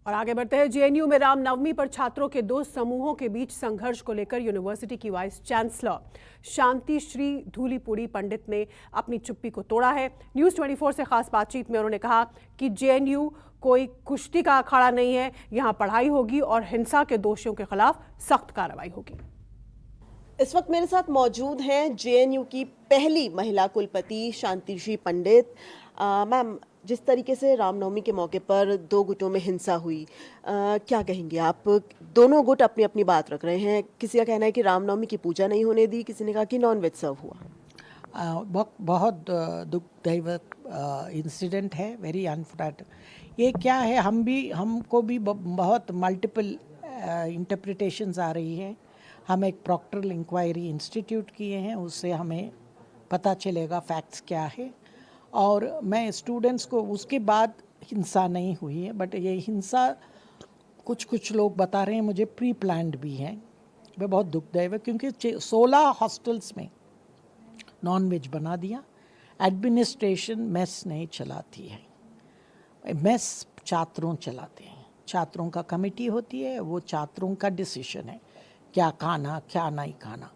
और आगे बढ़ते हैं। जेएनयू में रामनवमी पर छात्रों के दो समूहों के बीच संघर्ष को लेकर यूनिवर्सिटी की वाइस चांसलर शांति श्री धूलीपुड़ी पंडित ने अपनी चुप्पी को तोड़ा है। न्यूज़ 24 से खास बातचीत में उन्होंने कहा कि जेएनयू कोई कुश्ती का अखाड़ा नहीं है, यहाँ पढ़ाई होगी और हिंसा के दोषियों के खिलाफ सख्त कार्रवाई होगी। इस वक्त मेरे साथ मौजूद हैं जेएनयू की पहली महिला कुलपति शांति श्री पंडित। मैम, जिस तरीके से रामनवमी के मौके पर दो गुटों में हिंसा हुई, क्या कहेंगे आप? दोनों गुट अपनी अपनी बात रख रहे हैं। किसी का कहना है कि रामनवमी की पूजा नहीं होने दी, किसी ने कहा कि नॉनवेज सर्व हुआ। बहुत दुखदायक इंसिडेंट है, वेरी अनफॉर्चुनेट। ये क्या है, हमको भी बहुत मल्टीपल इंटरप्रिटेशंस आ रही है। हम एक प्रॉक्टरल इंक्वायरी इंस्टीट्यूट किए हैं, उससे हमें पता चलेगा फैक्ट्स क्या है। और मैं स्टूडेंट्स को, उसके बाद हिंसा नहीं हुई है, बट ये हिंसा कुछ लोग बता रहे हैं मुझे प्री प्लान्ड भी है। वह बहुत दुखदायक है क्योंकि 16 हॉस्टल्स में नॉनवेज बना दिया। एडमिनिस्ट्रेशन मेस नहीं चलाती है, मेस छात्रों चलाते हैं। छात्रों का कमेटी होती है, वो छात्रों का डिसीजन है क्या खाना क्या नहीं खाना।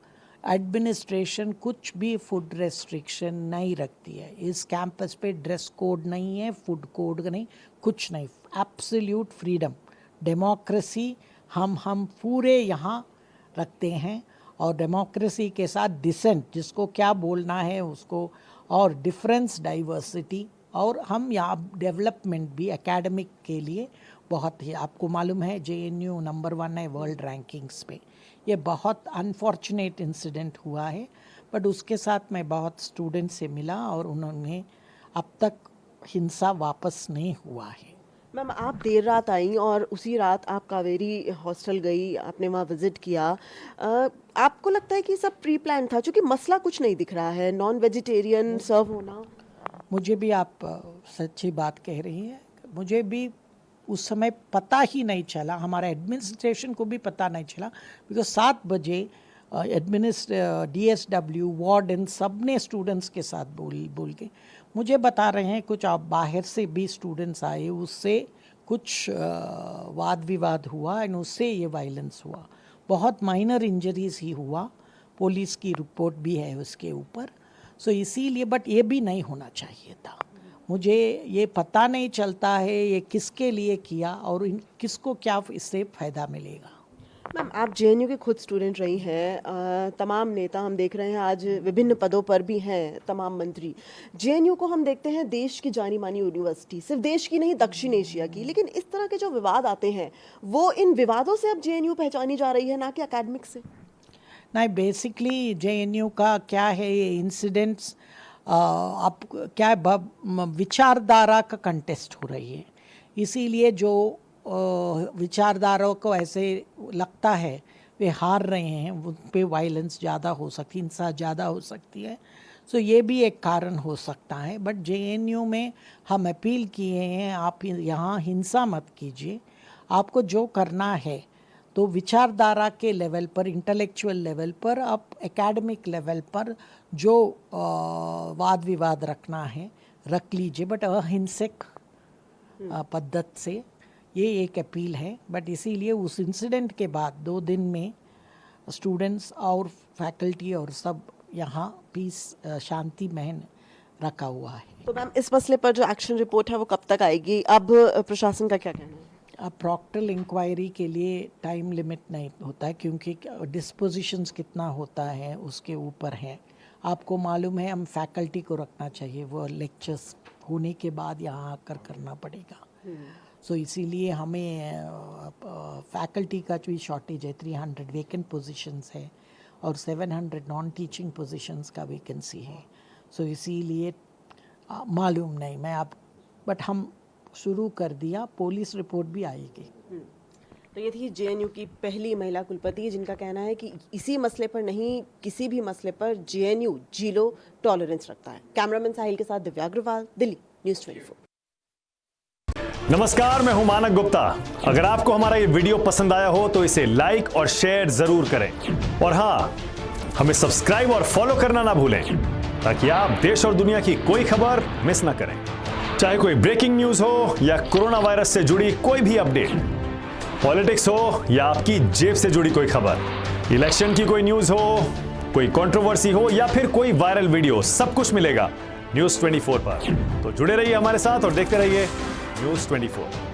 एडमिनिस्ट्रेशन कुछ भी फूड रेस्ट्रिक्शन नहीं रखती है। इस कैंपस पे ड्रेस कोड नहीं है, फूड कोड नहीं, कुछ नहीं। एब्सोल्यूट फ्रीडम, डेमोक्रेसी हम पूरे यहाँ रखते हैं। और डेमोक्रेसी के साथ डिसेंट, जिसको क्या बोलना है उसको, और डिफरेंस, डाइवर्सिटी। और हम यहाँ डेवलपमेंट भी एकेडमिक के लिए बहुत ही, आपको मालूम है जेएनयू नंबर 1 है वर्ल्ड रैंकिंग्स पे। ये बहुत अनफॉर्चुनेट इंसिडेंट हुआ है, बट उसके साथ मैं बहुत स्टूडेंट से मिला और उन्होंने अब तक हिंसा वापस नहीं हुआ है। मैम, आप देर रात आई और उसी रात आप कावेरी हॉस्टल गई, आपने वहाँ विजिट किया। आपको लगता है कि सब प्री प्लान था? क्योंकि मसला कुछ नहीं दिख रहा है, नॉन वेजिटेरियन सर्व होना। मुझे भी आप सच्ची बात कह रही हैं। मुझे भी उस समय पता ही नहीं चला, हमारा एडमिनिस्ट्रेशन को भी पता नहीं चला, बिकॉज 7 बजे DSW वार्डन सब ने स्टूडेंट्स के साथ बोल के मुझे बता रहे हैं कुछ आप बाहर से भी स्टूडेंट्स आए, उससे कुछ वाद विवाद हुआ एंड उससे ये वायलेंस हुआ। बहुत माइनर इंजरीज ही हुआ, पुलिस की रिपोर्ट भी है उसके ऊपर। सो इसीलिए, बट ये भी नहीं होना चाहिए था। मुझे ये पता नहीं चलता है ये किसके लिए किया और किसको क्या इससे फ़ायदा मिलेगा। मैम, आप जेएनयू के खुद स्टूडेंट रही हैं। तमाम नेता हम देख रहे हैं आज विभिन्न पदों पर भी हैं, तमाम मंत्री। जेएनयू को हम देखते हैं देश की जानी मानी यूनिवर्सिटी, सिर्फ देश की नहीं दक्षिण एशिया की। लेकिन इस तरह के जो विवाद आते हैं, वो इन विवादों से अब जेएनयू पहचानी जा रही है, ना कि एकेडमिक से। नहीं, बेसिकली जेएनयू का क्या है, ये इंसिडेंट्स अब क्या है, विचारधारा का कंटेस्ट हो रही है। इसीलिए जो विचारधाराओं को ऐसे लगता है वे हार रहे हैं, उन पे वायलेंस ज़्यादा हो सकती, हिंसा ज़्यादा हो सकती है। सो ये भी एक कारण हो सकता है। बट जेएनयू में हम अपील किए हैं, आप यहाँ हिंसा मत कीजिए। आपको जो करना है तो विचारधारा के लेवल पर, इंटेलेक्चुअल लेवल पर, आप एकेडमिक लेवल पर जो वाद विवाद रखना है रख लीजिए, बट अहिंसक पद्धति से। ये एक अपील है। बट इसीलिए उस इंसिडेंट के बाद 2 दिन में स्टूडेंट्स और फैकल्टी और सब यहाँ पीस, शांति महन रखा हुआ है। तो मैम, इस मसले पर जो एक्शन रिपोर्ट है वो कब तक आएगी? अब प्रशासन का क्या कहना है? अब प्रॉक्टरल इंक्वायरी के लिए टाइम लिमिट नहीं होता है, क्योंकि डिस्पोजिशंस कितना होता है उसके ऊपर है। आपको मालूम है हम फैकल्टी को रखना चाहिए, वो लेक्चर्स होने के बाद यहाँ आकर करना पड़ेगा। सो इसीलिए हमें फैकल्टी का जो शॉर्टेज है, 300 वेकेंट पोजीशंस है और 700 नॉन टीचिंग पोजीशंस का वैकेंसी है। सो इसीलिए मालूम नहीं मैं अब, बट हम शुरू कर दिया, पुलिस रिपोर्ट भी आएगी। तो ये थी जेएनयू की पहली महिला कुलपति, जिनका कहना है कि इसी मसले पर नहीं, किसी भी मसले पर जेएनयू जीरो टॉलरेंस रखता है। कैमरामैन साहिल के साथ दिव्या अग्रवाल, दिल्ली, न्यूज़ 24। नमस्कार, मैं हूं मानक गुप्ता। अगर आपको हमारा ये वीडियो पसंद आया हो तो इसे लाइक और शेयर जरूर करें, और हाँ, हमें सब्सक्राइब और फॉलो करना ना भूलें, ताकि आप देश और दुनिया की कोई खबर मिस ना करें। चाहे कोई ब्रेकिंग न्यूज हो या कोरोना वायरस से जुड़ी कोई भी अपडेट, पॉलिटिक्स हो या आपकी जेब से जुड़ी कोई खबर, इलेक्शन की कोई न्यूज हो, कोई कंट्रोवर्सी हो या फिर कोई वायरल वीडियो, सब कुछ मिलेगा न्यूज़ 24 पर। तो जुड़े रहिए हमारे साथ और देखते रहिए न्यूज़ 24।